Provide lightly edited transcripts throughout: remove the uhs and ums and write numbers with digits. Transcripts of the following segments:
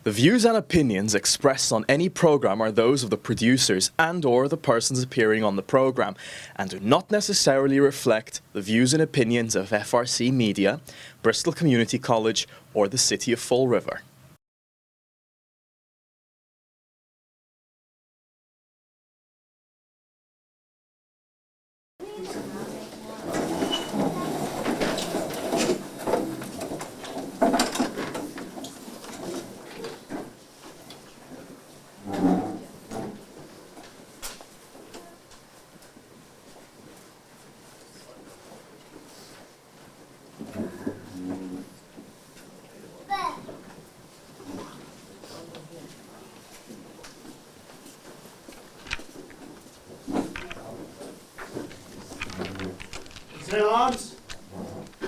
The views and opinions expressed on any program are those of the producers and/or the persons appearing on the program and do not necessarily reflect the views and opinions of FRC Media, Bristol Community College, or the City of Fall River. Stand arms. I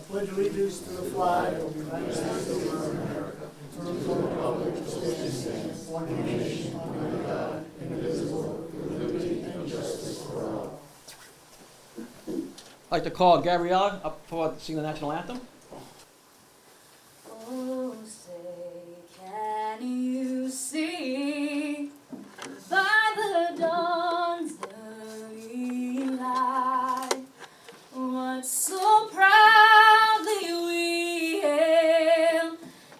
pledge allegiance to the flag of the United States of America, and to the republic for which it stands, one nation, under God, indivisible, with liberty and justice for all. I'd like to call Gabriella up for singing the national anthem. Oh, say, can you see by the dawn's early light what so proudly we hailed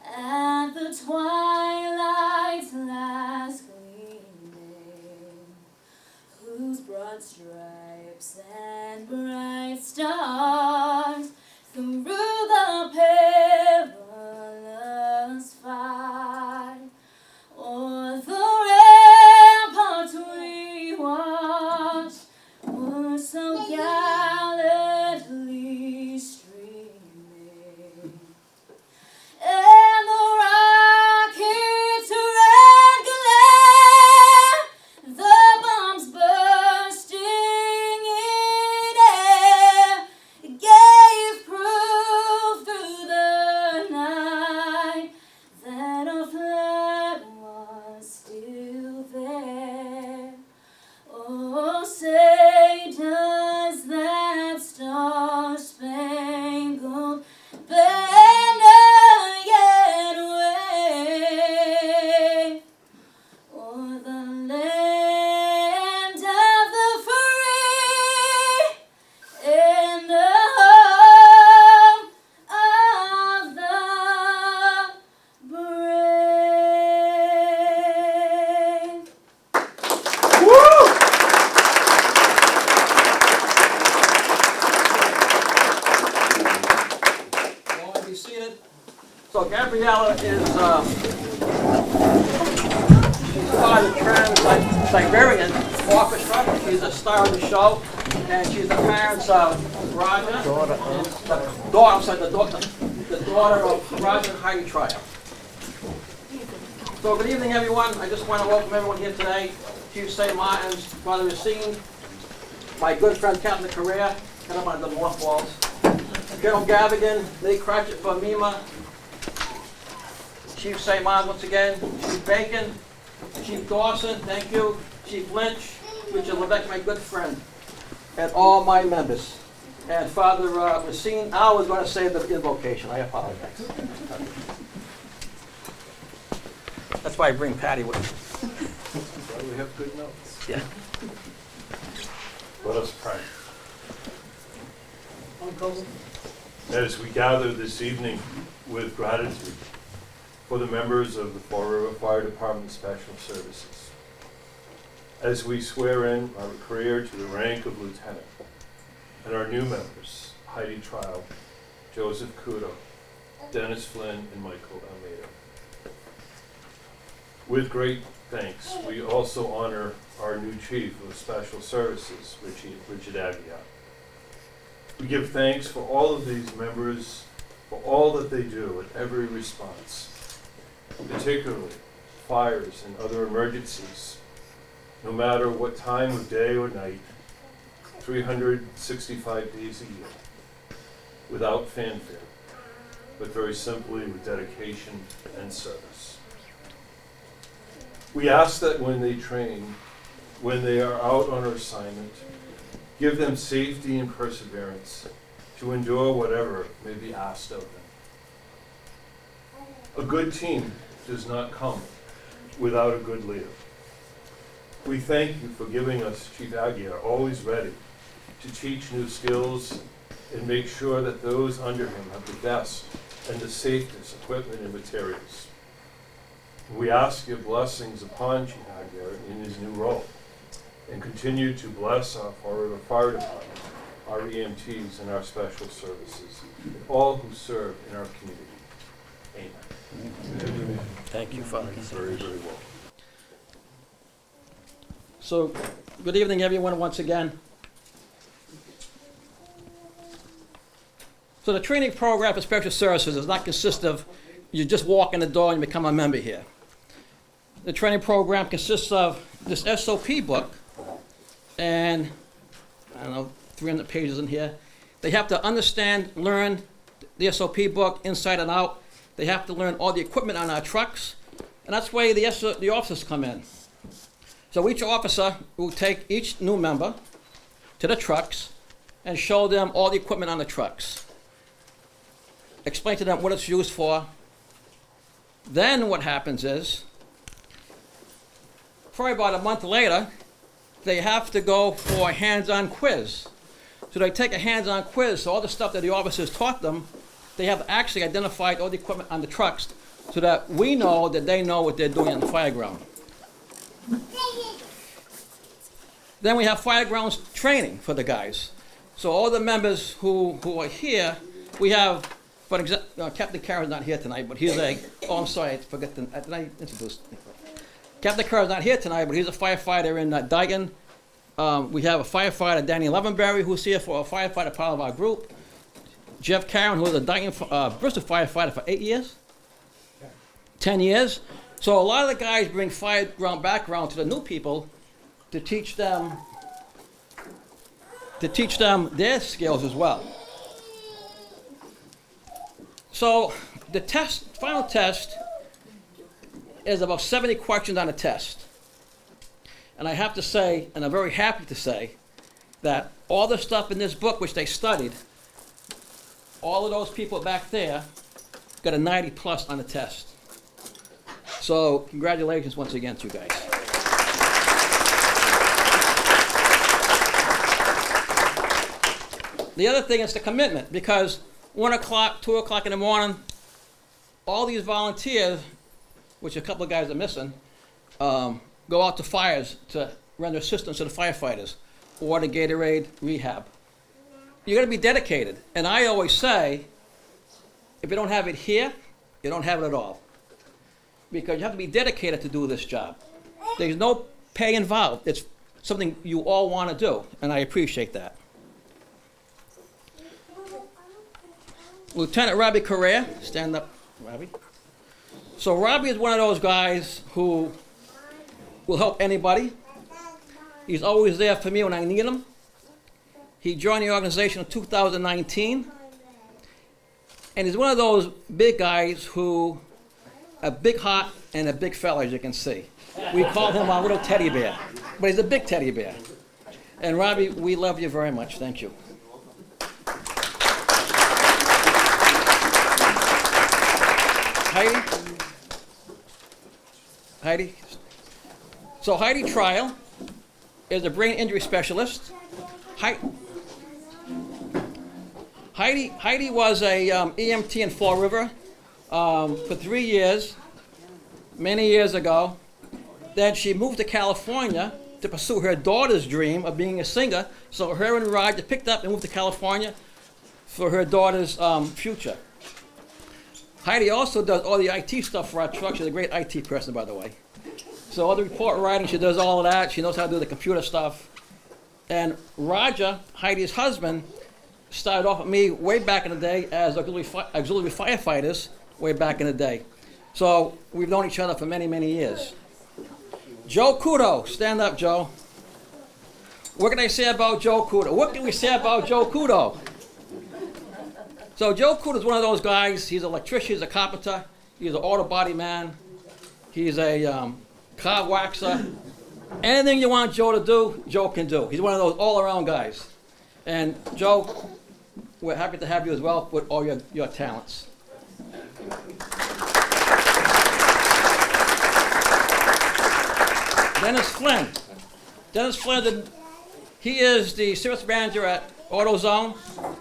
at the twilight's last gleaming, whose broad stripes and bright stars through the perilous fight o'er the ramparts we watched were so gallantly streaming, and the rocket's red glare, the bombs bursting in air, gave proof through the night that our flag was still there. Oh, say does that star-spangled banner yet wave o'er the land of the free and the home of the brave. All be seated. So Gabriella is she's part of the Trans-Siberian Orchestra. She's a star of the show, and she's the parents of Roger, and the daughter of Roger and Heidi Trier. So good evening, everyone. I just want to welcome everyone here today. Chief St. Martin's, Father Racine, my good friend Captain Correa, and I'm on the mothballs. General Gavigan, Lee Cratchit for MEMA, Chief St. Martin once again, Chief Bacon, Chief Dawson, thank you, Chief Lynch, Richard Levesque, my good friend, and all my members. And Father Racine, I was going to say the invocation, I apologize. That's why I bring Patty with me. Well, we have good notes. Yeah. Let us pray. Uncle. As we gather this evening with gratitude for the members of the Fall River Fire Department Special Services, as we swear in our career to the rank of lieutenant, and our new members, Heidi Trial, Joseph Kudo, Dennis Flynn, and Michael Almeida. With great thanks, we also honor our new Chief of Special Services, Richard Aguiar. We give thanks for all of these members, for all that they do at every response, particularly fires and other emergencies, no matter what time of day or night, 365 days a year, without fanfare, but very simply with dedication and service. We ask that when they train, when they are out on assignment, give them safety and perseverance to endure whatever may be asked of them. A good team does not come without a good leader. We thank you for giving us Chief Aguirre, always ready to teach new skills and make sure that those under him have the best and the safest equipment and materials. We ask your blessings upon Chief Aguirre in his new role, and continue to bless our Fall River Fire Department, our EMTs, and our special services, and all who serve in our community. Amen. Thank you, Father. Very, very well. So, good evening, everyone, once again. So the training program for special services does not consist of you just walk in the door and you become a member here. The training program consists of this SOP book, and I don't know, 300 pages in here. They have to understand, learn the SOP book inside and out. They have to learn all the equipment on our trucks, and that's where the officers come in. So each officer will take each new member to the trucks and show them all the equipment on the trucks. Explain to them what it's used for. Then what happens is, probably about a month later, they have to go for a hands-on quiz. So they take a hands-on quiz, so all the stuff that the officers taught them, they have actually identified all the equipment on the trucks so that we know that they know what they're doing on the fire ground. Then we have fire grounds training for the guys. So all the members who are here, we have, for example, Captain Carr's not here tonight, but he's I'm sorry, I forgot did I introduce? Captain Carr's not here tonight, but he's a firefighter in Dayton. We have a firefighter, Danny Levenberry, who's here for a firefighter part of our group. Jeff Karen, who was a Dayton, Bristol firefighter for 8 years, 10 years. So a lot of the guys bring fire ground background to the new people to teach them their skills as well. So the final test is about 70 questions on a test. And I have to say, and I'm very happy to say, that all the stuff in this book which they studied, all of those people back there got a 90 plus on the test. So congratulations once again to you guys. The other thing is the commitment, because 1 o'clock, 2 o'clock in the morning, all these volunteers, which a couple of guys are missing, go out to fires to render assistance to the firefighters or to Gatorade rehab. You got to be dedicated. And I always say, if you don't have it here, you don't have it at all. Because you have to be dedicated to do this job. There's no pay involved. It's something you all want to do, and I appreciate that. Lieutenant Robbie Correa, stand up, Robbie. So Robbie is one of those guys who will help anybody. He's always there for me when I need him. He joined the organization in 2019. And he's one of those big guys who, a big heart and a big fella, as you can see. We call him our little teddy bear, but he's a big teddy bear. And Robbie, we love you very much. Thank you. Heidi. So Heidi Trial is a brain injury specialist. Heidi was a EMT in Fall River for 3 years, many years ago. Then she moved to California to pursue her daughter's dream of being a singer. So her and Roger picked up and moved to California for her daughter's future. Heidi also does all the IT stuff for our truck. She's a great IT person, by the way. So all the report writing, she does all of that. She knows how to do the computer stuff. And Roger, Heidi's husband, started off with me way back in the day as auxiliary firefighters way back in the day. So we've known each other for many, many years. Joe Kudo, stand up, Joe. What can I say about Joe Kudo? What can we say about Joe Kudo? So Joe Kudo is one of those guys. He's an electrician, he's a carpenter, he's an auto body man, he's a car waxer. Anything you want Joe to do, Joe can do. He's one of those all-around guys. And Joe, we're happy to have you as well with all your talents. Dennis Flynn. Dennis Flynn, he is the service manager at AutoZone.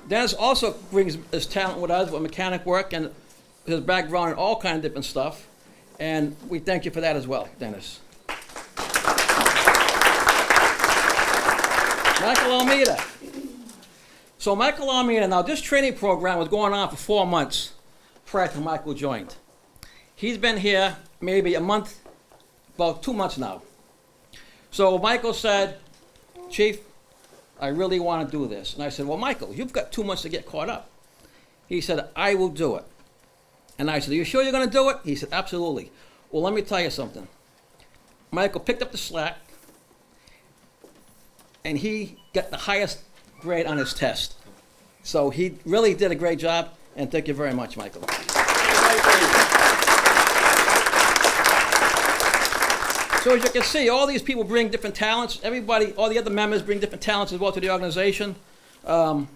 Dennis also brings his talent with us with mechanic work and his background in all kinds of different stuff. And we thank you for that as well, Dennis. Michael Almeida. So Michael Almeida, now this training program was going on for 4 months prior to Michael joined. He's been here maybe a month, about 2 months now. So Michael said, Chief, I really want to do this. And I said, well, Michael, you've got 2 months to get caught up. He said, I will do it. And I said, are you sure you're going to do it? He said, absolutely. Well, let me tell you something. Michael picked up the slack, and he got the highest grade on his test. So he really did a great job, and thank you very much, Michael. So as you can see, all these people bring different talents. Everybody, all the other members bring different talents as well to the organization. So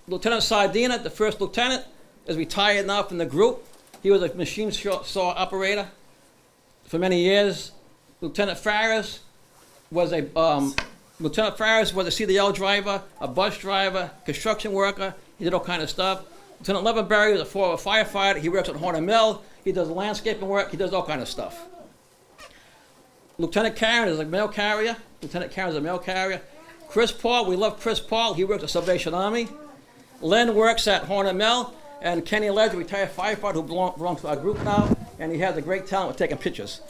Lieutenant Sardina, the first lieutenant, is retired now from the group. He was a machine saw operator for many years. Lieutenant Farris was a CDL driver, a bus driver, construction worker. He did all kind of stuff. Lieutenant Levenberry was a former firefighter. He works at Horner Mill. He does landscaping work. He does all kind of stuff. Lieutenant Karen is a mail carrier. Chris Paul, we love Chris Paul. He works at Salvation Army. Len works at Horner Mill. And Kenny Ledge, a retired firefighter who belongs to our group now. And he has a great talent with taking pictures.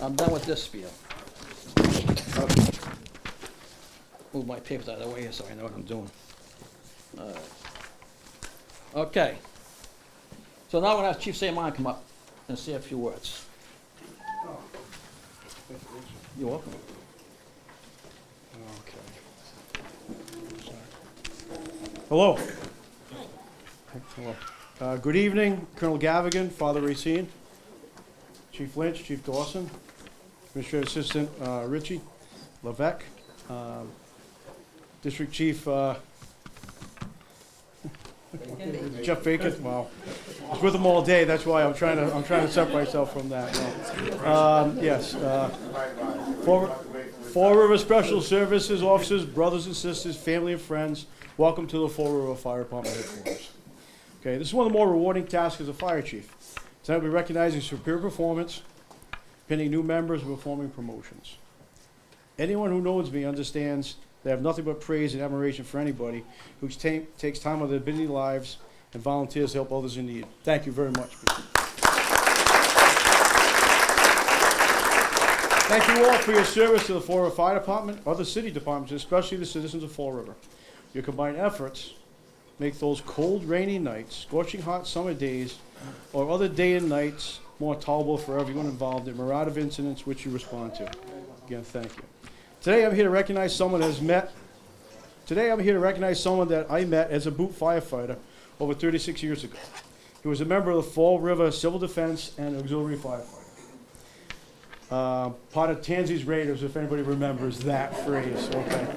I'm done with this spiel. Okay. Move my papers out of the way here so I know what I'm doing. Okay. So now I'm going to have Chief Saymon come up and say a few words. You're welcome. Okay. Hello. Hello. Good evening, Colonel Gavigan, Father Racine, Chief Lynch, Chief Dawson, Administrative Assistant Richie Levesque, District Chief Jeff Bacon. Well, I was with them all day. That's why I'm trying to separate myself from that. Yes. Fall River Special Services officers, brothers and sisters, family and friends, welcome to the Fall River Fire Department headquarters. Okay, this is one of the more rewarding tasks as a fire chief. Tonight we're recognizing superior performance, pinning new members, and performing promotions. Anyone who knows me understands that I have nothing but praise and admiration for anybody who takes time out of their busy lives and volunteers to help others in need. Thank you very much. Thank you all for your service to the Fall River Fire Department, other city departments, and especially the citizens of Fall River. Your combined efforts make those cold, rainy nights, scorching hot summer days, or other day and nights more tolerable for everyone involved in myriad of incidents which you respond to. Again, thank you. Today I'm here to recognize someone that I met as a boot firefighter over 36 years ago. He was a member of the Fall River Civil Defense and Auxiliary Firefighter. Part of Tansey's Raiders, if anybody remembers that phrase. Okay.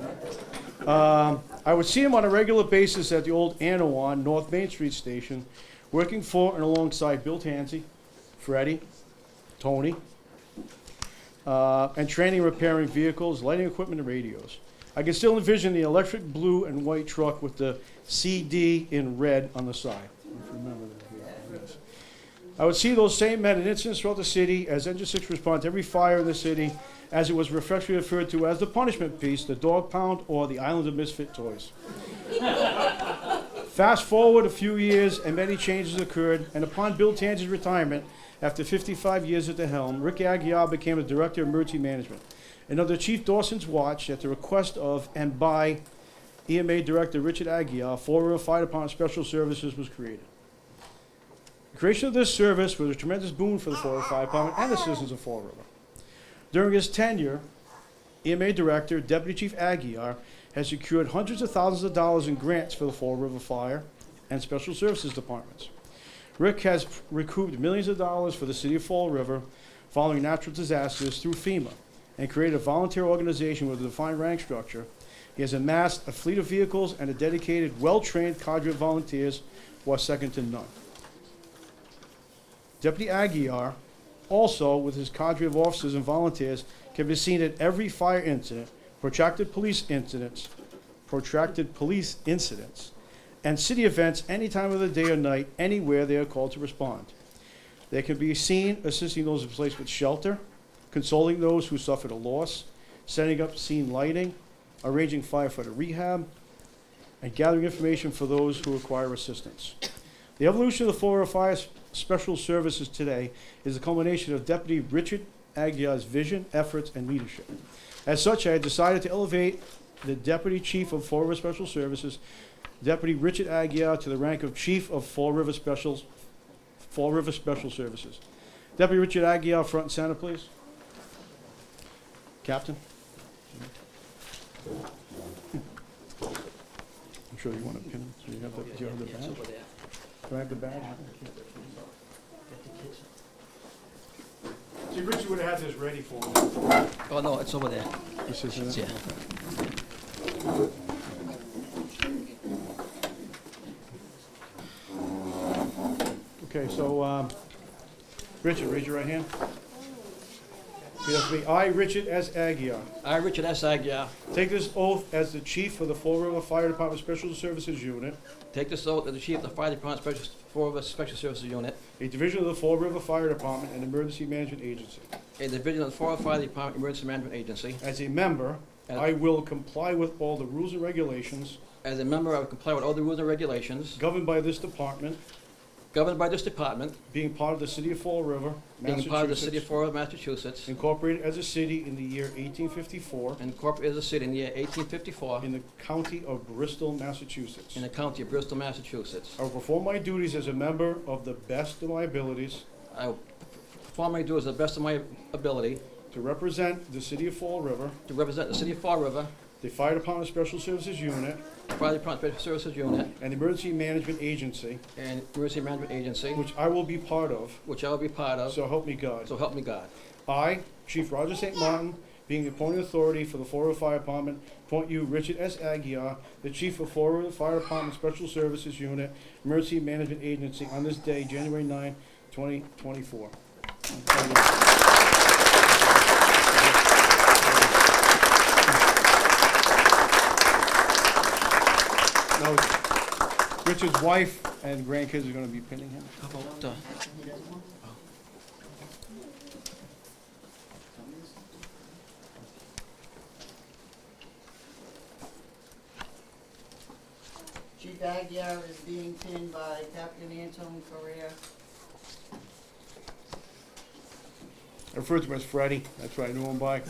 I would see him on a regular basis at the old Anawan North Main Street station, working for and alongside Bill Tansey, Freddie, Tony, and training and repairing vehicles, lighting equipment, and radios. I can still envision the electric blue and white truck with the CD in red on the side. If you remember that. Yes. I would see those same men in incidents throughout the city as Engine 6 respond to every fire in the city, as it was affectionately referred to as the punishment piece, the dog pound, or the island of misfit toys. Fast forward a few years and many changes occurred, and upon Bill Tansey's retirement, after 55 years at the helm, Rick Aguiar became the Director of Emergency Management. And under Chief Dawson's watch, at the request of and by EMA Director Richard Aguiar, Fall River Fire Department Special Services was created. The creation of this service was a tremendous boon for the Fall River Fire Department and the citizens of Fall River. During his tenure, EMA Director, Deputy Chief Aguiar, has secured hundreds of thousands of dollars in grants for the Fall River Fire and Special Services departments. Rick has recouped millions of dollars for the city of Fall River following natural disasters through FEMA and created a volunteer organization with a defined rank structure He has amassed a fleet of vehicles and a dedicated, well-trained cadre of volunteers who are second to none. Deputy Aguiar, also with his cadre of officers and volunteers, can be seen at every fire incident, protracted police incidents, and city events any time of the day or night, anywhere they are called to respond. They can be seen assisting those placed with shelter, consoling those who suffered a loss, setting up scene lighting, arranging firefighter rehab, and gathering information for those who require assistance. The evolution of the Fall River Fire Special Services today is a culmination of Deputy Richard Aguiar's vision, efforts, and leadership. As such, I had decided to elevate the Deputy Chief of Fall River Special Services, Deputy Richard Aguiar, to the rank of Chief of Fall River Special Services. Deputy Richard Aguiar, front and center, please. Captain. I'm sure you want to pin him. So you have the, do you have the badge? Do I have the badge? See, Richard would have had this ready for him. Oh, no, it's over there. He says, Yeah. Okay, so, Richard, raise your right hand. Repeat after me. I, Richard S. Aguiar, I, Richard S. Aguiar, take this oath as the Chief of the Fall River Fire Department Special Services Unit, take this oath as the Chief of the Fire Department Fall River Special Services Unit, a division of the Fall River Fire Department and Emergency Management Agency. a division of the Fall River Fire Department Emergency Management Agency. As a member, As- I will comply with all the rules and regulations As a member, I will comply with all the rules and regulations governed by this department, governed by this department, being part of the City of Fall River, being part of the City of Massachusetts, Fall River, Massachusetts, incorporated as a city in the year 1854, and incorporated as a city in the year 1854 in the county of Bristol, Massachusetts. in the county of Bristol, Massachusetts. I will perform my duties as a member of the best of my abilities I will perform my duties to the best of my ability to represent the City of Fall River, to represent the City of Fall River, the Fire Department Special Services Unit, the Fire Department Special Services Unit, and the Emergency Management Agency, and Emergency Management Agency, which I will be part of, which I will be part of. so help me God. So help me God. I, Chief Roger St. Martin, being the appointing authority for the Fall River Fire Department, appoint you, Richard S. Aguiar, the Chief of Fall River Fire Department Special Services Unit, Emergency Management Agency, on this day, January 9, 2024. Now, Richard's wife and grandkids are going to be pinning him. How about, Chief Aguiar is being pinned by Captain Anton Correa. I refer to him as Freddie. That's what I knew him by.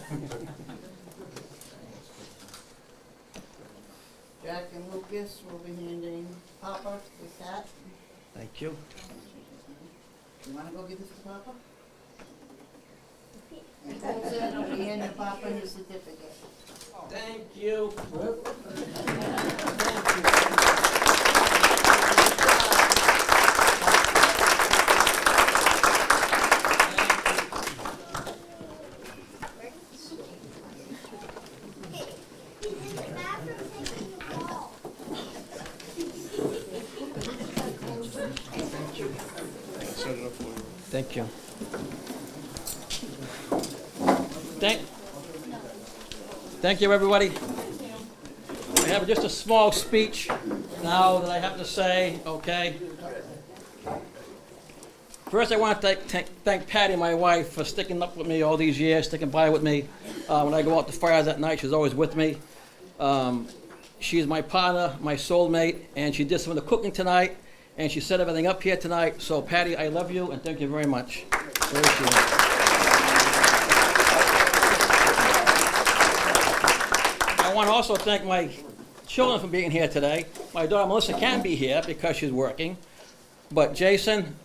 Jack and Lucas will be handing Papa the cat. thank you. You wanna go give this to Papa? And Colton will be handing Papa his certificate. Thank you. Set it up for you. Thank you. Thank you, everybody. I have just a small speech now that I have to say, okay? First, I want to thank Patty, my wife, for sticking up with me all these years, sticking by with me. When I go out to fires at night, she's always with me. She's my partner, my soulmate, and she did some of the cooking tonight, and she set everything up here tonight. So, Patty, I love you, and thank you very much. Where is she? I want to also thank my children for being here today. My daughter Melissa can't be here because she's working, but Jason,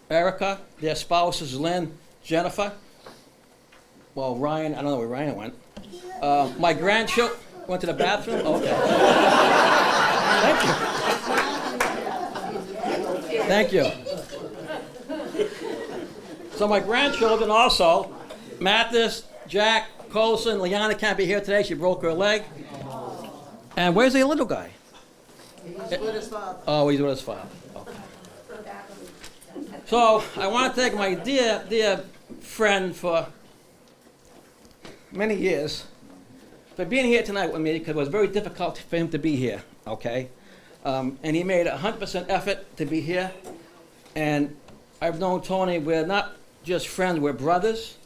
Erica, their spouses, Lynn, Jennifer, well, Ryan, I don't know where Ryan went. My grandchildren went to the bathroom? Okay. Thank you. So my grandchildren also, Mathis, Jack, Colson. Liana can't be here today. She broke her leg. And where's the little guy? He's with his father. Oh, he's with his father. Okay. So I want to thank my dear friend for many years for being here tonight with me, because it was very difficult for him to be here, okay? And he made 100% effort to be here. And I've known Tony, we're not just friends, we're brothers.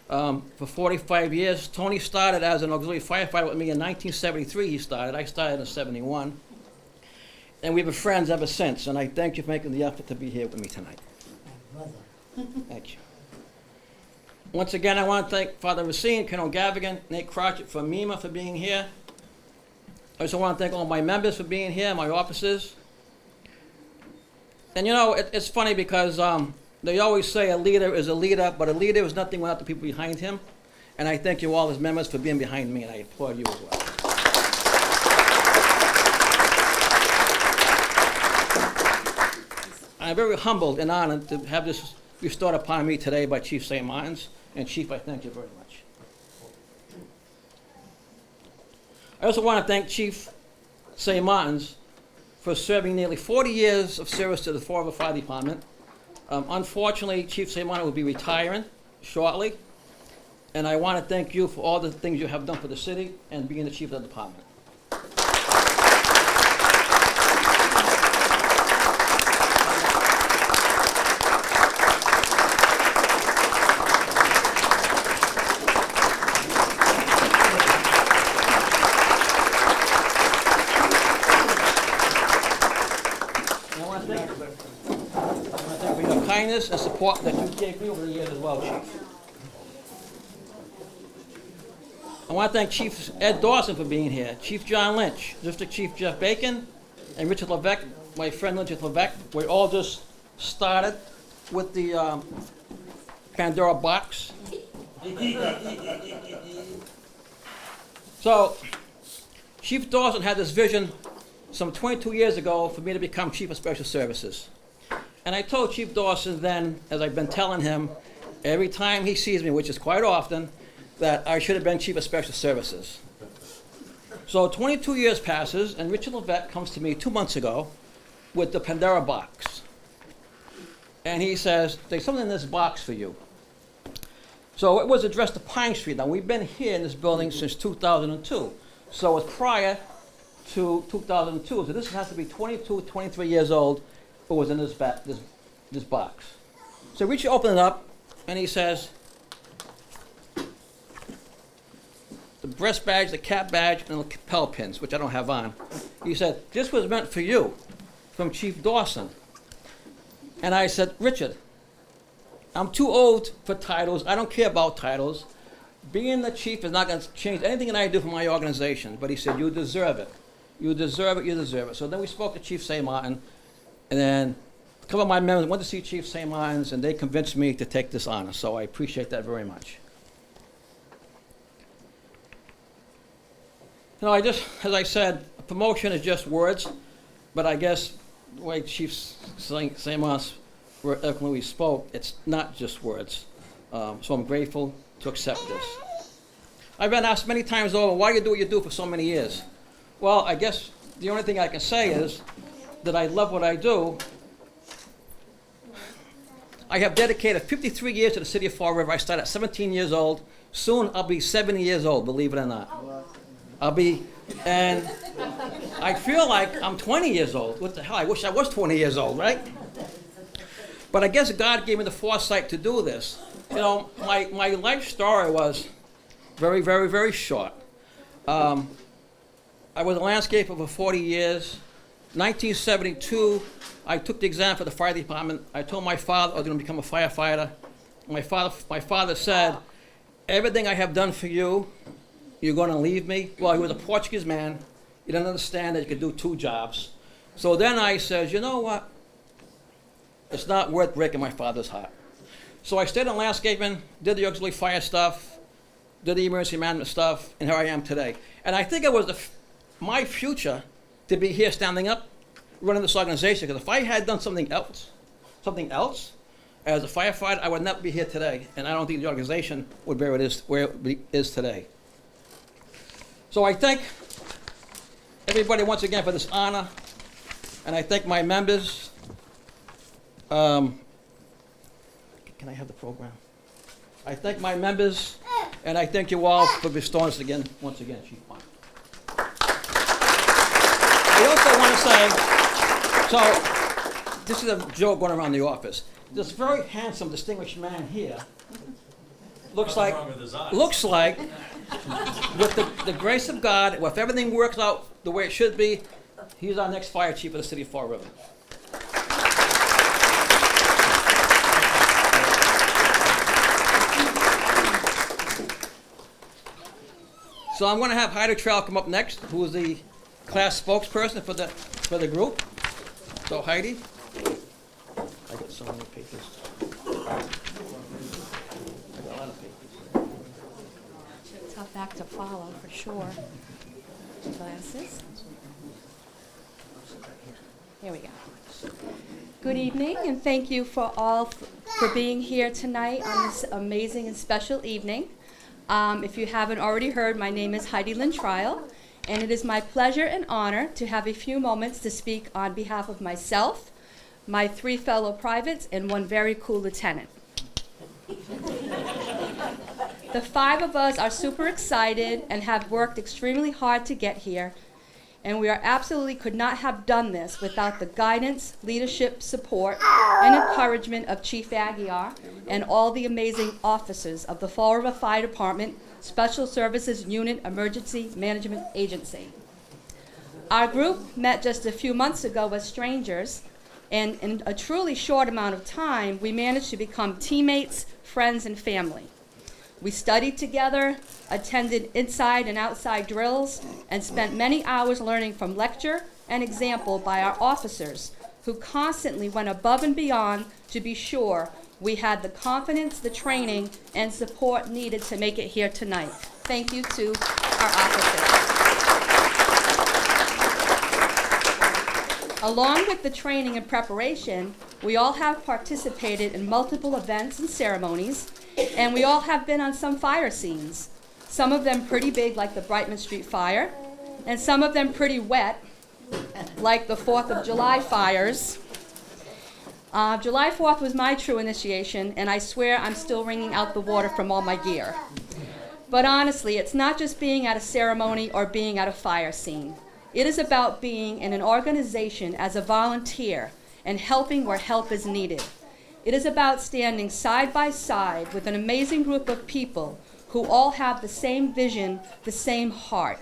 For 45 years. Tony started as an auxiliary firefighter with me in 1973. He started. I started in 71. And we've been friends ever since. And I thank you for making the effort to be here with me tonight. Thank you. Once again, I want to thank Father Racine, Colonel Gavigan, Nate Crotchet from MEMA for being here. I also want to thank all my members for being here, my officers. And you know, it's funny because they always say a leader is a leader, but a leader is nothing without the people behind him. And I thank you all as members for being behind me, and I applaud you as well. I'm very humbled and honored to have this bestowed upon me today by Chief St. Martin's. And Chief, I thank you very much. I also want to thank Chief St. Martin's for serving nearly 40 years of service to the Fall River Fire Department. Unfortunately, Chief St. Martin will be retiring shortly, and I want to thank you for all the things you have done for the city and being the chief of the department. Kindness and support that you gave me over the years as well, Chief. I want to thank Chief Ed Dawson for being here, Chief John Lynch, District Chief Jeff Bacon, and Richard Levesque, my friend Richard Levesque. We all just started with the Pandora box. So, Chief Dawson had this vision some 22 years ago for me to become Chief of Special Services. And I told Chief Dawson then, as I've been telling him, every time he sees me, which is quite often, that I should have been Chief of Special Services. So 22 years passes, and Richard Levesque comes to me 2 months ago with the Pandora box. And he says, there's something in this box for you. So it was addressed to Pine Street. Now, we've been here in this building since 2002. So it's prior to 2002. So this has to be 22, 23 years old. It was in this box. So Richie opened it up, and he says, the breast badge, the cap badge, and the lapel pins, which I don't have on. He said, this was meant for you, from Chief Dawson. And I said, Richard, I'm too old for titles. I don't care about titles. Being the chief is not going to change anything that I do for my organization. But he said, you deserve it. You deserve it, you deserve it. So then we spoke to Chief St. Martin. And then a couple of my members went to see Chief St. Martin's, and they convinced me to take this honor. So I appreciate that very much. You know, as I said, promotion is just words, but I guess the way Chief St. Martin's eloquently spoke, it's not just words. So I'm grateful to accept this. I've been asked many times over, why do you do what you do for so many years? Well, I guess the only thing I can say is that I love what I do. I have dedicated 53 years to the city of Fall River. I started at 17 years old. Soon I'll be 70 years old, believe it or not. And I feel like I'm 20 years old. What the hell, I wish I was 20 years old, right? But I guess God gave me the foresight to do this. You know, my life story was very, very, very short. I was a landscaper for 40 years. 1972, I took the exam for the fire department. I told my father I was going to become a firefighter. My father said, everything I have done for you, you're going to leave me? Well, he was a Portuguese man. He didn't understand that you could do 2 jobs. So then I said, you know what? It's not worth breaking my father's heart. So I stayed in landscaping, did the auxiliary fire stuff, did the emergency management stuff, and here I am today. And I think it was my future to be here standing up, running this organization, because if I had done something else, as a firefighter, I would not be here today, and I don't think the organization would be where it is today. So I thank everybody once again for this honor, and I thank my members. Can I have the program? I thank my members, and I thank you all for bestowing us once again, Chief Pine. I also want to say, so this is a joke going around the office. This very handsome, distinguished man here looks like, with the grace of God, if everything works out the way it should be, he's our next fire chief of the city of Fall River. So I'm going to have Heidi Trell come up next, who is the class spokesperson for the group. So Heidi, I got so many papers. I got a lot of papers. Tough act to follow, for sure. Glasses. Here we go. Good evening, and thank you for all for being here tonight on this amazing and special evening. If you haven't already heard, my name is Heidi Lynn Trial, and it is my pleasure and honor to have a few moments to speak on behalf of myself, my 3 fellow privates, and 1 very cool lieutenant. The 5 of us are super excited and have worked extremely hard to get here, and we are absolutely could not have done this without the guidance, leadership, support, and encouragement of Chief Aguiar and all the amazing officers of the Fall River Fire Department Special Services Unit Emergency Management Agency. Our group met just a few months ago as strangers, and in a truly short amount of time, we managed to become teammates, friends, and family. We studied together, attended inside and outside drills, and spent many hours learning from lecture and example by our officers, who constantly went above and beyond to be sure we had the confidence, the training, and support needed to make it here tonight. Thank you to our officers. Along with the training and preparation, we all have participated in multiple events and ceremonies, and we all have been on some fire scenes. Some of them pretty big, like the Brightman Street fire, and some of them pretty wet, like the 4th of July fires. July 4th was my true initiation, and I swear I'm still wringing out the water from all my gear. But honestly, it's not just being at a ceremony or being at a fire scene. It is about being in an organization as a volunteer and helping where help is needed. It is about standing side by side with an amazing group of people who all have the same vision, the same heart.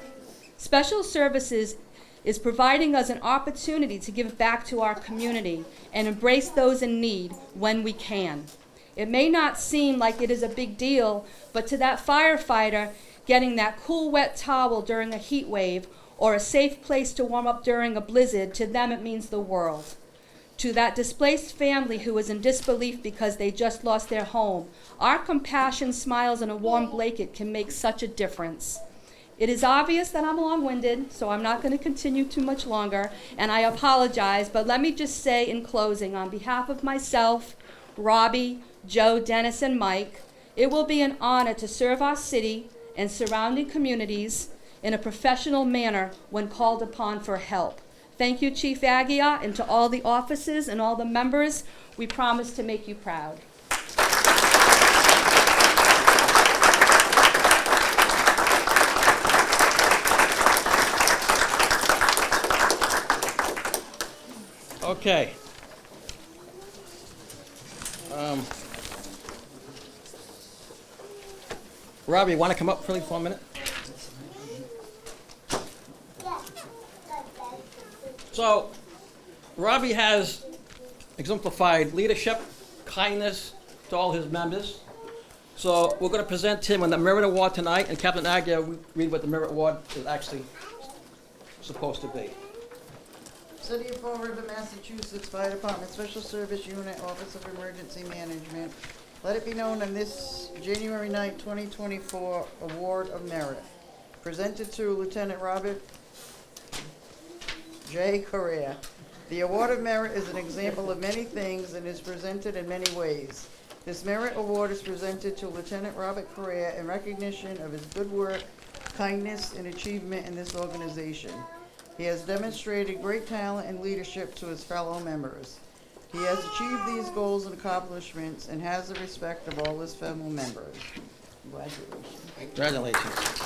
Special Services is providing us an opportunity to give back to our community and embrace those in need when we can. It may not seem like it is a big deal, but to that firefighter, getting that cool wet towel during a heat wave or a safe place to warm up during a blizzard, to them it means the world. To that displaced family who is in disbelief because they just lost their home, our compassion, smiles, and a warm blanket can make such a difference. It is obvious that I'm long-winded, so I'm not going to continue too much longer, and I apologize, but let me just say in closing, on behalf of myself, Robbie, Joe, Dennis, and Mike, it will be an honor to serve our city and surrounding communities in a professional manner when called upon for help. Thank you, Chief Aguiar, and to all the officers and all the members, we promise to make you proud. Okay. Robbie, you want to come up really for a minute? So, Robbie has exemplified leadership, kindness to all his members. So we're going to present him with the Merit Award tonight, and Captain Aguiar will read what the Merit Award is actually supposed to be. City of Fall River, Massachusetts Fire Department Special Service Unit, Office of Emergency Management. Let it be known on this January 9, 2024 Award of Merit, presented to Lieutenant Robert J. Correa The Award of Merit is an example of many things and is presented in many ways. This merit award is presented to Lieutenant Robert Correa in recognition of his good work, kindness, and achievement in this organization. He has demonstrated great talent and leadership to his fellow members. He has achieved these goals and accomplishments and has the respect of all his fellow members. Congratulations. Congratulations.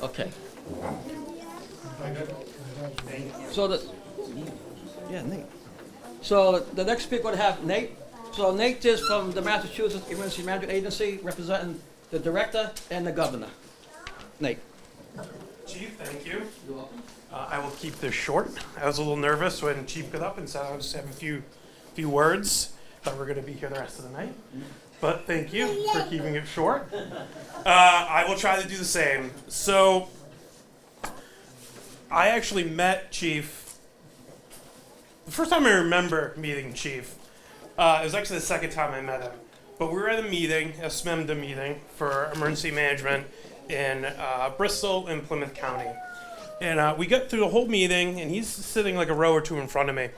Okay. So Nate. So the next speaker would have Nate. So Nate is from the Massachusetts Emergency Management Agency, representing the director and the governor. Nate. Chief, thank you. I will keep this short. I was a little nervous when Chief got up and said I would just have a few words. Thought we were going to be here the rest of the night. But thank you for keeping it short. I will try to do the same. So, I actually met Chief. The first time I remember meeting Chief, it was actually the second time I met him. But we were at a meeting, a SMEMDA meeting for emergency management in Bristol and Plymouth County. And we got through the whole meeting, and he's sitting like a row or two in front of me.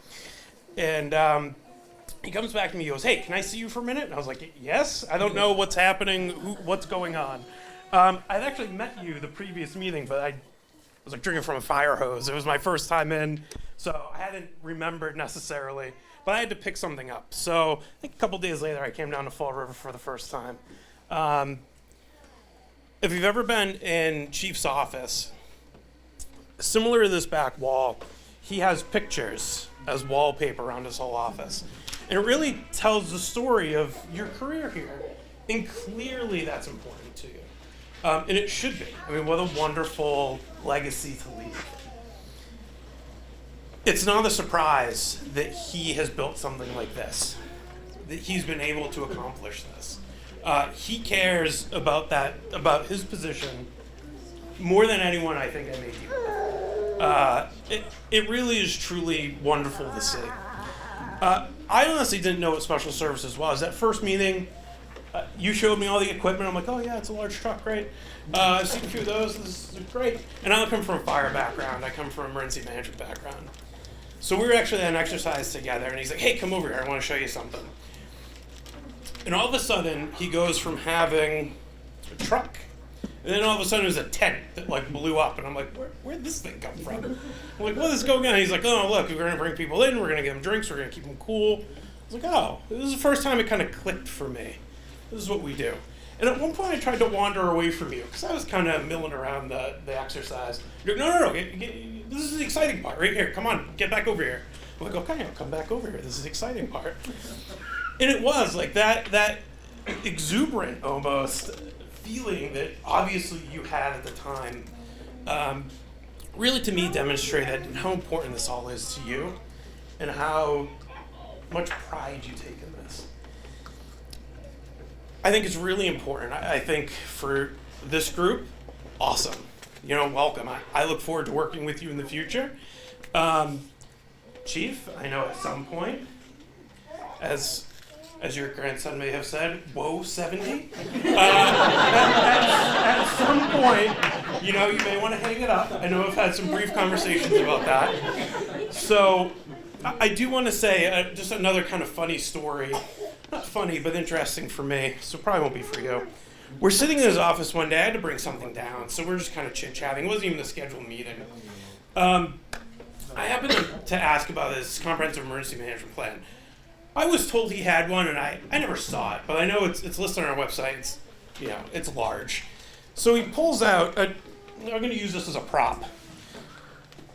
And he comes back to me, he goes, "Hey, can I see you for a minute?" And I was like, "Yes, I don't know what's happening, what's going on." I'd actually met you the previous meeting, but I was like drinking from a fire hose. It was my first time in, so I hadn't remembered necessarily, but I had to pick something up. So I think a couple days later, I came down to Fall River for the first time. If you've ever been in Chief's office, similar to this back wall, he has pictures as wallpaper around his whole office. And it really tells the story of your career here. And clearly that's important to you. And it should be. I mean, what a wonderful legacy to leave. It's not a surprise that he has built something like this, that he's been able to accomplish this. He cares about his position more than anyone I think I may do. It really is truly wonderful to see. I honestly didn't know what special services was. That first meeting, you showed me all the equipment. I'm like, oh yeah, it's a large truck, right? I've seen a few of those. This is great. And I don't come from a fire background. I come from an emergency management background. So we were actually at an exercise together, and he's like, "Hey, come over here. I want to show you something." And all of a sudden, he goes from having a truck, and then all of a sudden, there's a tent that like blew up, and I'm like, "Where'd this thing come from?" I'm like, "What is going on?" He's like, "Oh, look, we're gonna bring people in. We're gonna give them drinks. We're gonna keep them cool." I was like, "Oh, this is the first time it kind of clicked for me. This is what we do." And at one point, I tried to wander away from you because I was kind of milling around the exercise. You're like, no, this is the exciting part right here. Come on, get back over here. I'm like, okay, I'll come back over here. This is the exciting part. And it was like that exuberant almost feeling that obviously you had at the time. Really, to me, demonstrated how important this all is to you, and how much pride you take in this. I think it's really important. I think for this group, awesome. You know, welcome. I look forward to working with you in the future. Chief, I know at some point, as your grandson may have said, whoa, 70? At some point, you know, you may want to hang it up. I know I've had some brief conversations about that. So I do want to say just another kind of funny story. Not funny, but interesting for me, so probably won't be for you. We're sitting in his office one day. I had to bring something down, so we're just kind of chit-chatting. It wasn't even a scheduled meeting. I happened to ask about his comprehensive emergency management plan. I was told he had one, and I never saw it, but I know it's listed on our website. It's large. So he pulls out, I'm going to use this as a prop.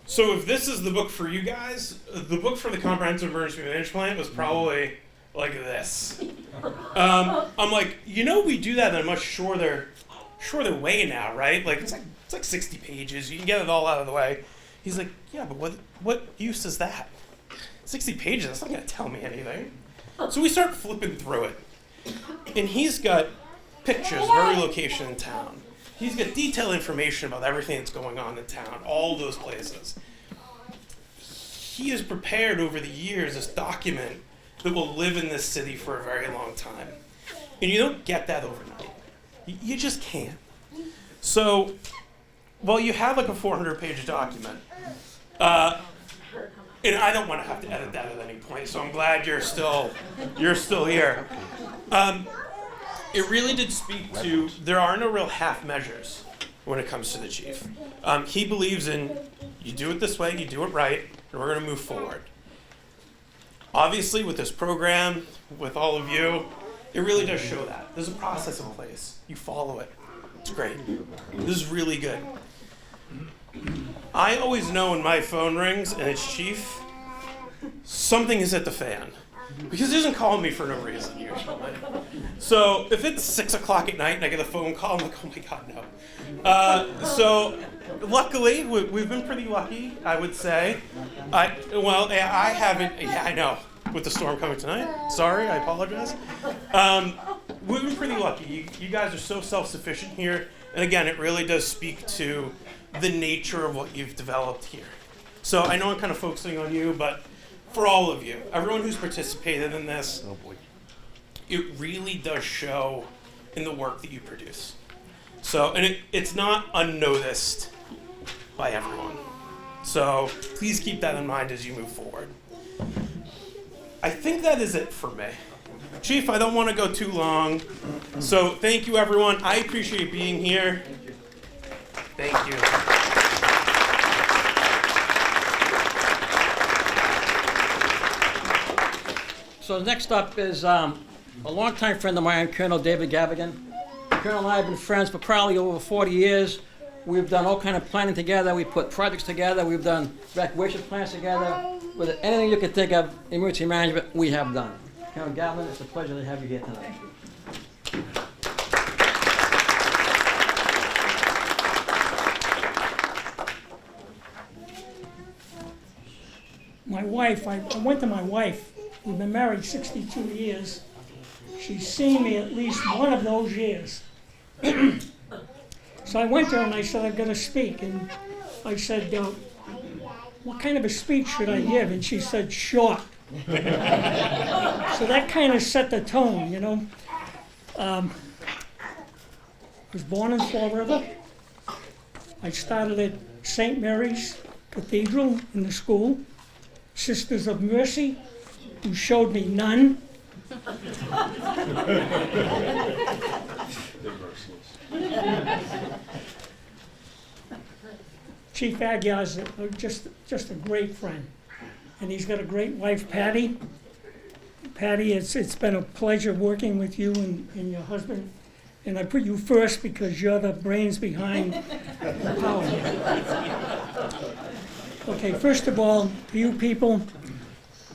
So if this is the book for you guys, the book for the comprehensive emergency management plan was probably like this. I'm like, we do that in a much shorter way now, right? Like it's like 60 pages. You can get it all out of the way. He's like, yeah, but what use is that? 60 pages, that's not gonna tell me anything. So we start flipping through it. And he's got pictures of every location in town. He's got detailed information about everything that's going on in town, all those places. He has prepared over the years this document that will live in this city for a very long time. And you don't get that overnight. You just can't. So, while you have like a 400-page document, and I don't want to have to edit that at any point, so I'm glad you're still here. It really did speak to, there are no real half measures when it comes to the chief. He believes in, you do it this way, you do it right, and we're going to move forward. Obviously, with this program, with all of you, it really does show that. There's a process in place. You follow it. It's great. This is really good. I always know when my phone rings and it's chief, something is at the fan. Because he doesn't call me for no reason, usually. So if it's 6 o'clock at night and I get a phone call, I'm like, oh my God, no. So luckily, we've been pretty lucky, I would say. I haven't, yeah, I know, with the storm coming tonight. Sorry, I apologize. We've been pretty lucky. You guys are so self-sufficient here. And again, it really does speak to the nature of what you've developed here. So I know I'm kind of focusing on you, but for all of you, everyone who's participated in this, it really does show in the work that you produce. So, and it's not unnoticed by everyone. So please keep that in mind as you move forward. I think that is it for me. Chief, I don't want to go too long. So thank you, everyone. I appreciate being here. Thank you. So next up is a longtime friend of mine, Colonel David Gavigan. Colonel and I have been friends for probably over 40 years. We've done all kind of planning together. We put projects together. We've done recreation plans together. With anything you can think of, emergency management, we have done. Colonel Gavigan, it's a pleasure to have you here tonight. My wife, I went to my wife. We've been married 62 years. She's seen me at least one of those years. So I went to her and I said, I've got to speak. And I said, what kind of a speech should I give? And she said, short. So that kind of set the tone, you know. I was born in Fall River. I started at St. Mary's Cathedral in the school. Sisters of Mercy, who showed me none. Chief Aguiar is just a great friend, and he's got a great wife, Patty. Patty, it's been a pleasure working with you and your husband, and I put you first because you're the brains behind the power. Okay, first of all, to you people,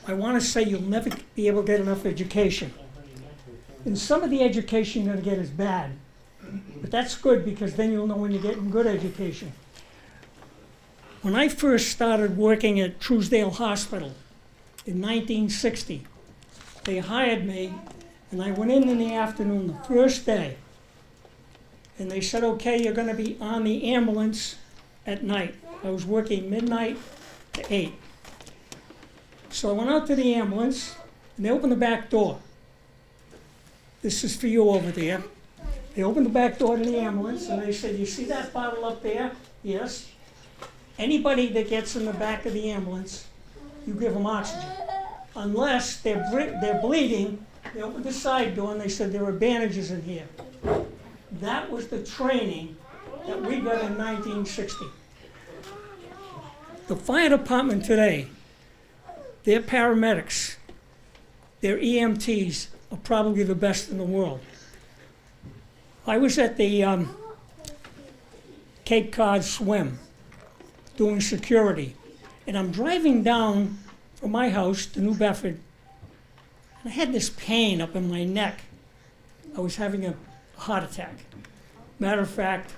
I want to say you'll never be able to get enough education. And some of the education you're going to get is bad. But that's good because then you'll know when you're getting good education. When I first started working at Truesdale Hospital in 1960, they hired me and I went in the afternoon the first day. And they said, okay, you're going to be on the ambulance at night. I was working midnight to 8. So I went out to the ambulance, and they opened the back door. This is for you over there. They opened the back door to the ambulance, and they said, you see that bottle up there? Yes. Anybody that gets in the back of the ambulance, you give them oxygen. Unless they're bleeding, they opened the side door, and they said, there are bandages in here. That was the training that we got in 1960. The fire department today, their paramedics, their EMTs are probably the best in the world. I was at the Cape Cod Swim doing security, and I'm driving down from my house to New Bedford, and I had this pain up in my neck. I was having a heart attack. Matter of fact,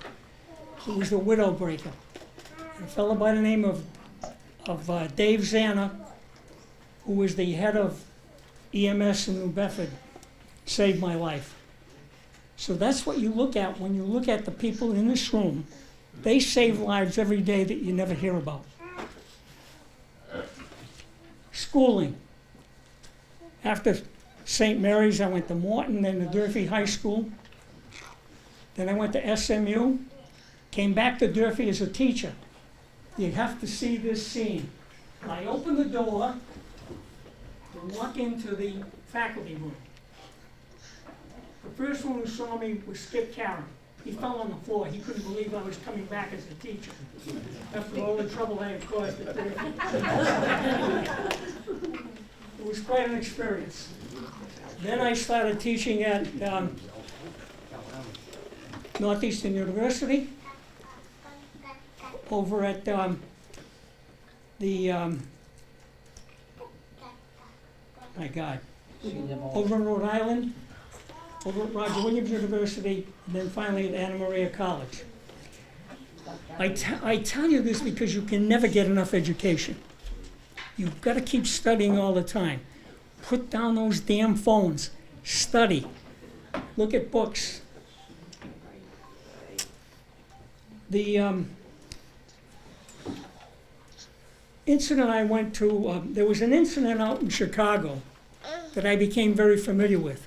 it was the Widowbreaker. A fellow by the name of Dave Zanna, who was the head of EMS in New Bedford, saved my life. So that's what you look at when you look at the people in this room. They save lives every day that you never hear about. Schooling. After St. Mary's, I went to Morton, then to Durfee High School. Then I went to SMU, came back to Durfee as a teacher. You have to see this scene. I opened the door to walk into the faculty room. The first one who saw me was Skip Karen. He fell on the floor. He couldn't believe I was coming back as a teacher after all the trouble I had caused at Durfee. It was quite an experience. Then I started teaching at Northeastern University, over at over in Rhode Island, over at Roger Williams University, and then finally at Anna Maria College. I tell you this because you can never get enough education. You've got to keep studying all the time. Put down those damn phones. Study. Look at books. The incident I went to, there was an incident out in Chicago that I became very familiar with.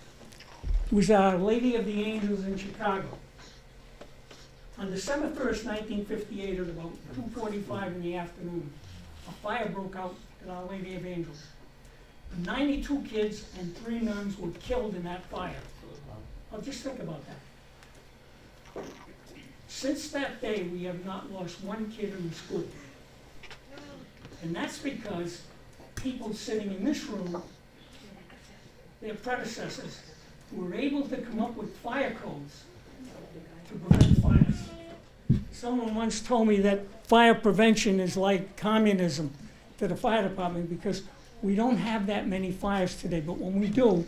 It was Our Lady of the Angels in Chicago. On December 1st, 1958, at about 2:45 in the afternoon, a fire broke out at Our Lady of Angels. 92 kids and 3 nuns were killed in that fire. Now just think about that. Since that day, we have not lost one kid in the school. And that's because people sitting in this room, their predecessors, were able to come up with fire codes to prevent fires. Someone once told me that fire prevention is like communism to the fire department because we don't have that many fires today, but when we do,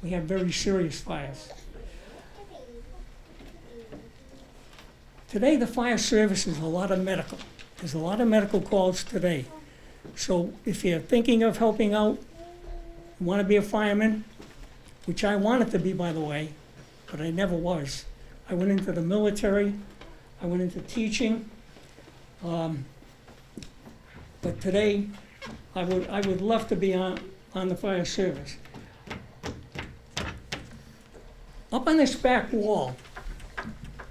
we have very serious fires. Today, the fire service is a lot of medical. There's a lot of medical calls today. So if you're thinking of helping out, you want to be a fireman, which I wanted to be, by the way, but I never was. I went into the military, I went into teaching, but today I would love to be on the fire service. Up on this back wall,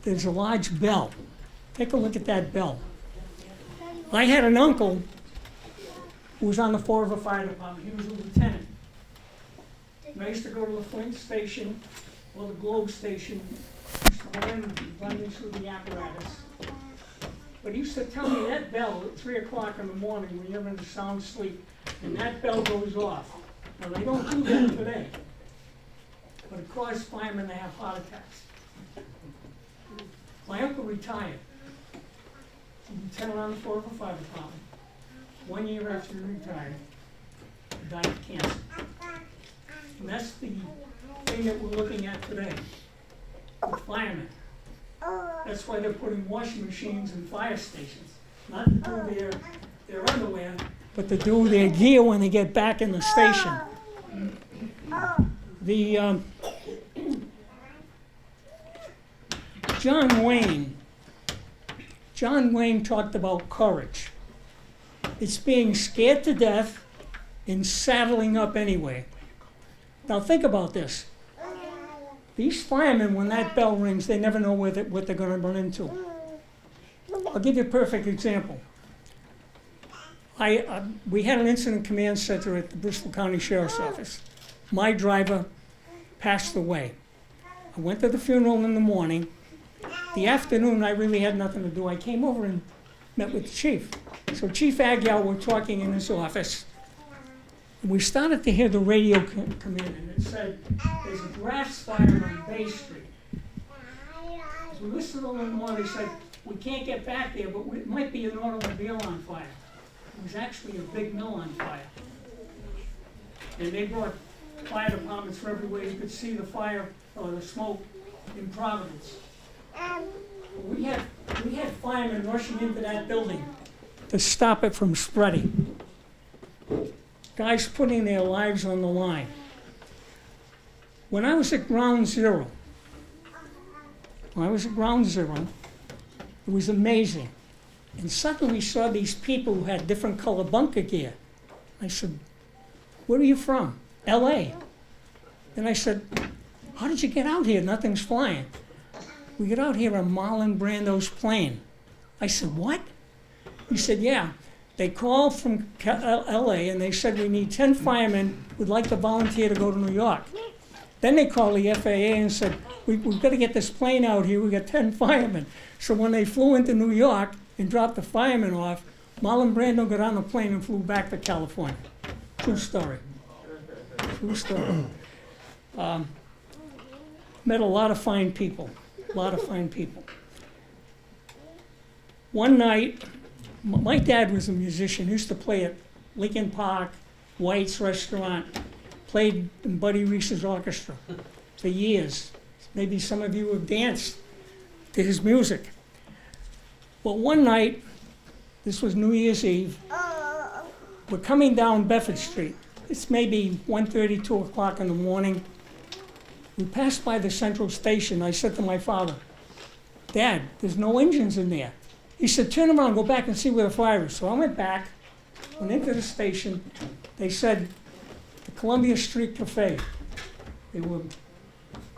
there's a large bell. Take a look at that bell. I had an uncle who was on the Fall River Fire Department. He was a lieutenant. And I used to go to the Flint Station or the Globe Station. Used to go in and run me through the apparatus. But he used to tell me that bell at 3 o'clock in the morning when you're in a sound sleep, and that bell goes off. Now, they don't do that today. But it caused firemen to have heart attacks. My uncle retired. He was lieutenant on the Fall River Fire Department. 1 year after he retired, he died of cancer. And that's the thing that we're looking at today with firemen. That's why they're putting washing machines in fire stations. Not to do their underwear, but to do their gear when they get back in the station. The John Wayne talked about courage. It's being scared to death and saddling up anyway. Now think about this. These firemen, when that bell rings, they never know what they're going to run into. I'll give you a perfect example. We had an incident command center at the Bristol County Sheriff's Office. My driver passed away. I went to the funeral in the morning. The afternoon, I really had nothing to do. I came over and met with the chief. So Chief Aguiar were talking in his office. We started to hear the radio come in, and it said, there's a grass fire on Bay Street. As we listened a little more, they said, we can't get back there, but it might be an automobile on fire. It was actually a big mill on fire. And they brought fire departments from everywhere. You could see the fire or the smoke in Providence. We had firemen rushing into that building to stop it from spreading. Guys putting their lives on the line. When I was at Ground Zero, it was amazing. And suddenly we saw these people who had different color bunker gear. I said, where are you from? LA. Then I said, how did you get out here? Nothing's flying. We get out here on Marlon Brando's plane. I said, what? He said, yeah. They called from LA and they said, we need 10 firemen who'd like to volunteer to go to New York. Then they called the FAA and said, we've got to get this plane out here. We got 10 firemen. So when they flew into New York and dropped the firemen off, Marlon Brando got on the plane and flew back to California. True story. True story. Met a lot of fine people. A lot of fine people. One night, my dad was a musician. He used to play at Lincoln Park, White's Restaurant, played in Buddy Reese's orchestra for years. Maybe some of you have danced to his music. Well, one night, this was New Year's Eve, we're coming down Bedford Street. It's maybe 1:30, 2 o'clock in the morning. We passed by the Central Station. I said to my father, Dad, there's no engines in there. He said, turn around, go back and see where the fire is. So I went back, went into the station. They said, the Columbia Street Cafe. They were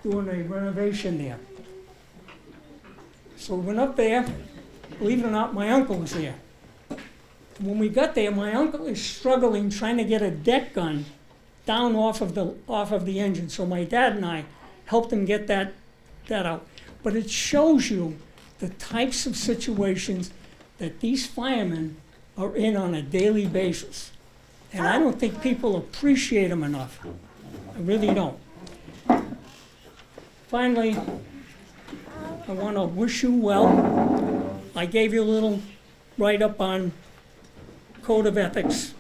doing a renovation there. So we went up there. Believe it or not, my uncle was there. When we got there, my uncle is struggling, trying to get a deck gun down off of the engine. So my dad and I helped him get that out. But it shows you the types of situations that these firemen are in on a daily basis. And I don't think people appreciate them enough. I really don't. Finally, I want to wish you well. I gave you a little write-up on code of ethics,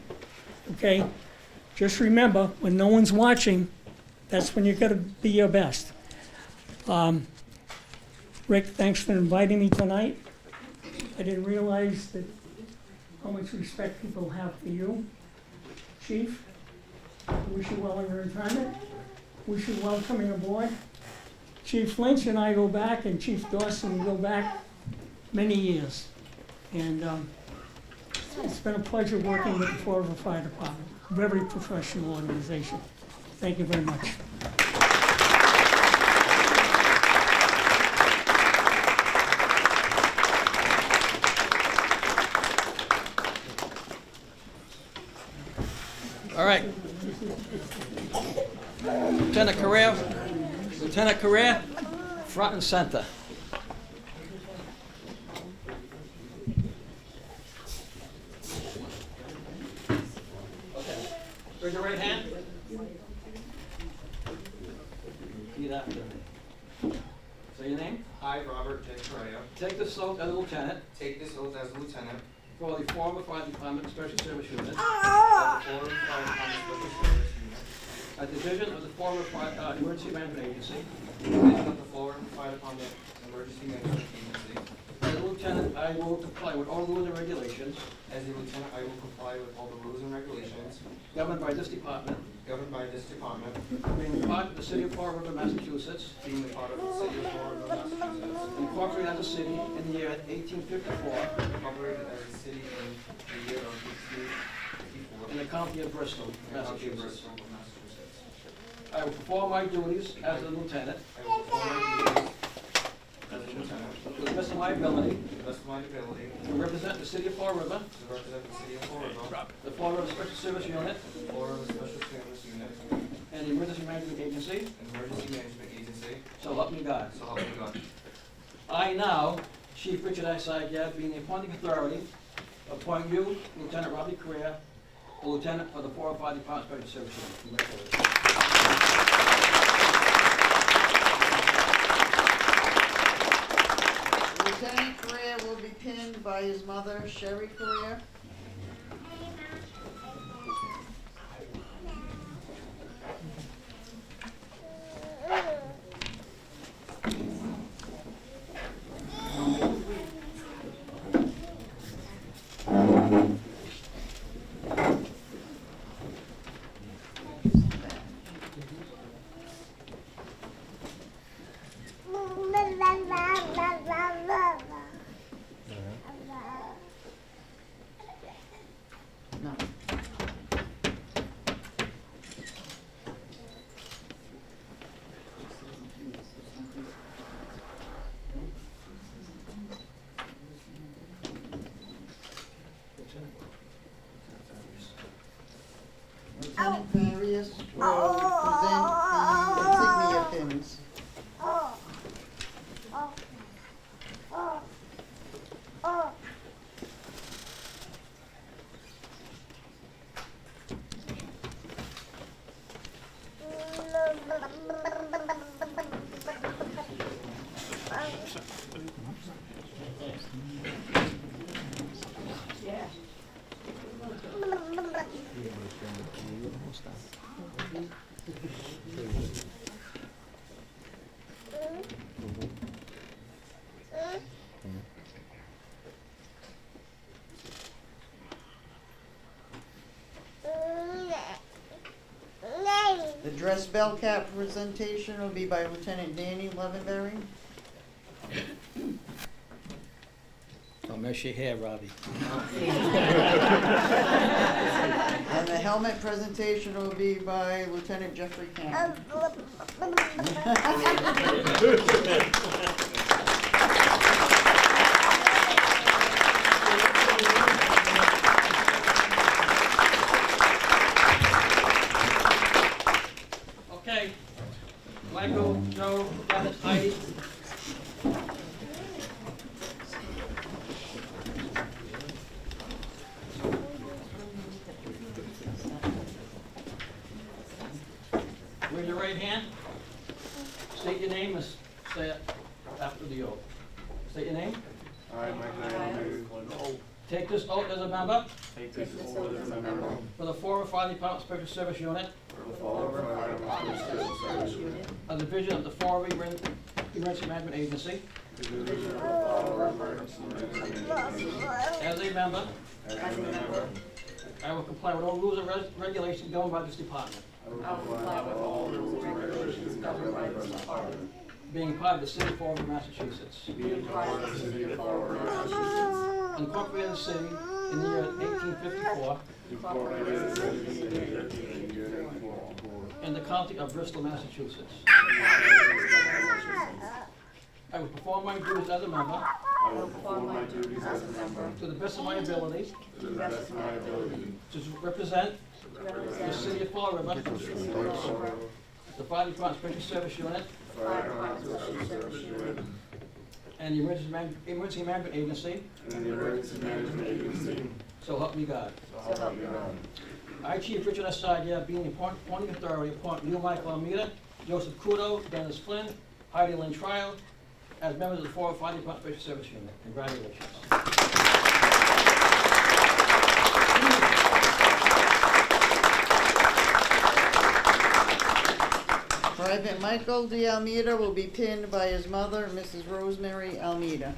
okay? Just remember, when no one's watching, that's when you've got to be your best. Rick, thanks for inviting me tonight. I didn't realize how much respect people have for you. Chief, I wish you well in your retirement. Wish you well coming aboard. Chief Lynch and I go back, and Chief Dawson, we go back many years. And it's been a pleasure working with the Fall River Fire Department. Very professional organization. Thank you very much. All right. Lieutenant Correa, front and center. Raise your right hand. Repeat after me. Say your name. I, Robert J. Correa, Take this oath as a lieutenant take this oath as lieutenant for the Fall River Fire Department Special Service Unit, of the Fall River Fire Department Special Service Unit, a division of the Fall River Fire Emergency Management Agency. Division of the Fall River Fire Department Emergency Management Agency. As a lieutenant, I will comply with all rules and regulations As a lieutenant, I will comply with all the rules and regulations governed by this department, governed by this department, being part of the city of Fall River, Massachusetts, being a part of the city of Fall River, Massachusetts, incorporated as a city in the year 1854 incorporated as a city in the year of 1854, in the county of Bristol, in the county of Massachusetts. Bristol, Massachusetts. I will perform my duties as a lieutenant I will perform my duties as a lieutenant to the best of my ability to the best of my ability to represent the city of Fall River, to represent the city of Fall River, the Fall River Special Service Unit, the Fall River Special Service Unit, and the Emergency Management Agency, and Emergency Management Agency, so help me God. so help me God. I now, Chief Richard S. Aguirre, being the appointing authority, appoint you, Lieutenant Robbie Correa, a lieutenant for the 405 Department Special Service Unit. Congratulations. Lieutenant Correa will be pinned by his mother, Sherry Correa. will present the insignia pins. The dress bell cap presentation will be by Lieutenant Danny Levenberry. Don't mess your hair, Robbie. And the helmet presentation will be by Lieutenant Jeffrey Cannon. Okay, Michael, Joe, Dennis, Heidi. Raise your right hand. State your name and say it after the oath. State your name. I, Michael, Take this oath as a member take this oath as a member for the Former Fire Department Special Service Unit of the Fall River Fire Department Special Service Unit, a division of the Fall River Emergency Management Agency, Division of the Fall River Emergency Management Agency. as a member, As a member, I will comply with all rules and regulations governed by this department. I will comply with all rules and regulations governed by this department. Being part of the city of Fall River, Massachusetts, Being part of the city of Fall River, Massachusetts, incorporated city in the year 1854, incorporated in the year 1854, in the county of Bristol, Massachusetts. I will perform my duties as a member I will perform my duties as a member to the best of my ability to the best of my ability to represent the city of Fall River, the Fire Department Special Service Unit, Fire Department Special Service Unit, and the Emergency Management Agency, and the Emergency Management Agency, so help me God. so help me God. I, Chief Richard S. Sadia, being the appointing authority, appoint Neil Michael Almeida, Joseph Kudo, Dennis Flynn, Heidi Lynn Trial, as members of the Fall River Fire Department Special Service Unit. Congratulations. Private Michael D. Almeida will be pinned by his mother, Mrs. Rosemary Almeida.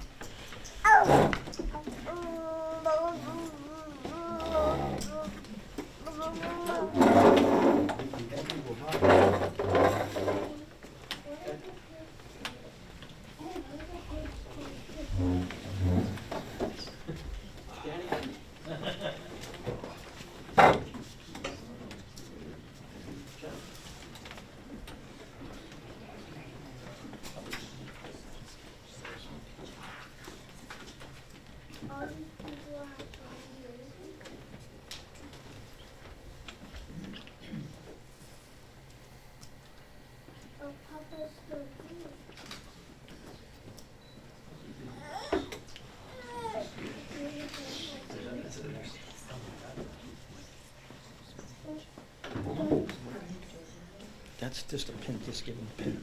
That's just a pin, just give him a pin.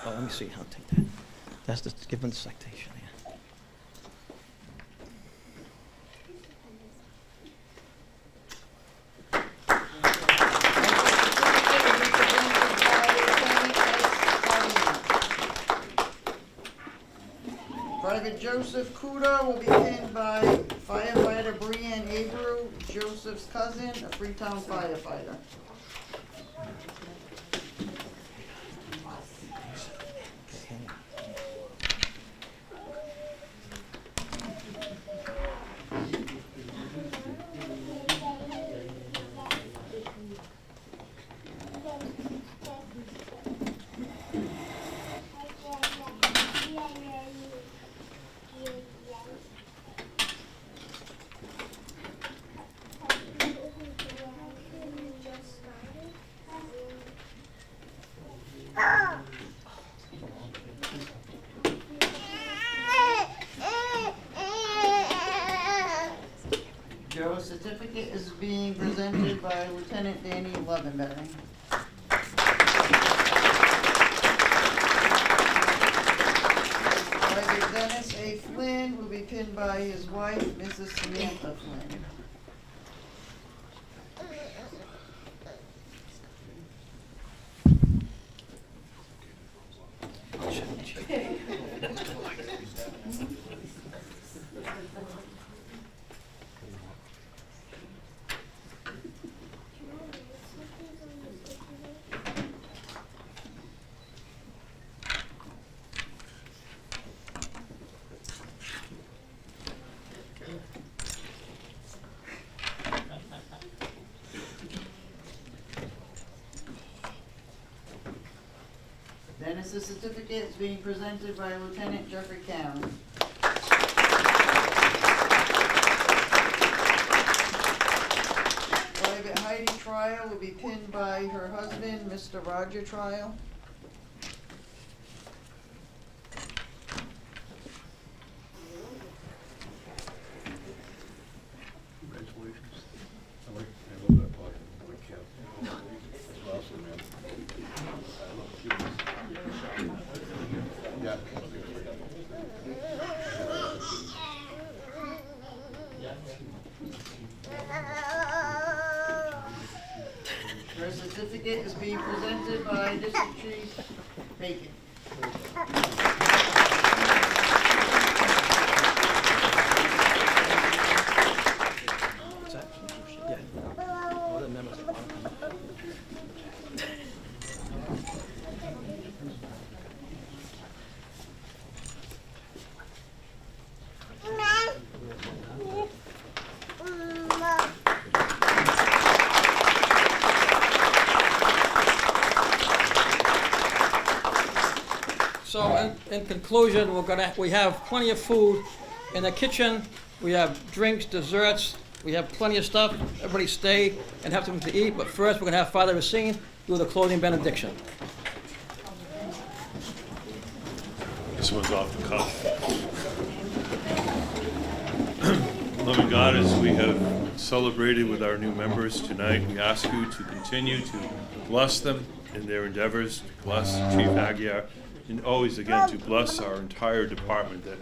Oh, let me see, I'll take that. That's just, give him the citation, yeah. Private Joseph Kudo will be pinned by firefighter Brianne Abreu, Joseph's cousin, a Freetown firefighter. Joe, certificate is being presented by Lieutenant Danny Levenberry. Private Dennis A. Flynn will be pinned by his wife, Mrs. Samantha Flynn. Dennis's certificate is being presented by Lieutenant Jeffrey Cowan. Private Heidi Trial will be pinned by her husband, Mr. Roger Trial. Her certificate is being presented by District Chief Bacon. What's that? Yeah. All the members. So in conclusion, we have plenty of food in the kitchen. We have drinks, desserts. We have plenty of stuff. Everybody stay and have something to eat. But first, we're going to have Father Racine do the closing benediction. This one's off the cuff. Loving God, as we have celebrated with our new members tonight, we ask you to continue to bless them in their endeavors, to bless Chief Aguiar, and always again to bless our entire department that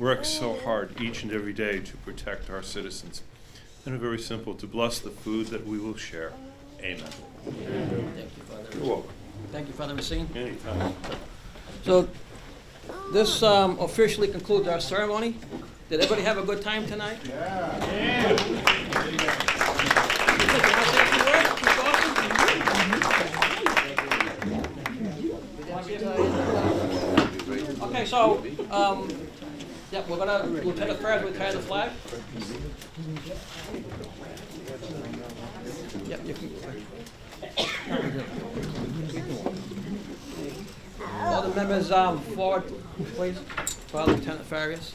works so hard each and every day to protect our citizens. And very simple, to bless the food that we will share. Amen. Thank you, Father. You're welcome. Thank you, Father Racine. Anytime. So this officially concludes our ceremony. Did everybody have a good time tonight? Okay, so, yeah, we're gonna, Lieutenant Ferris, retire the flag. Yep, you can. All the members, forward, please. Father Lieutenant Farias.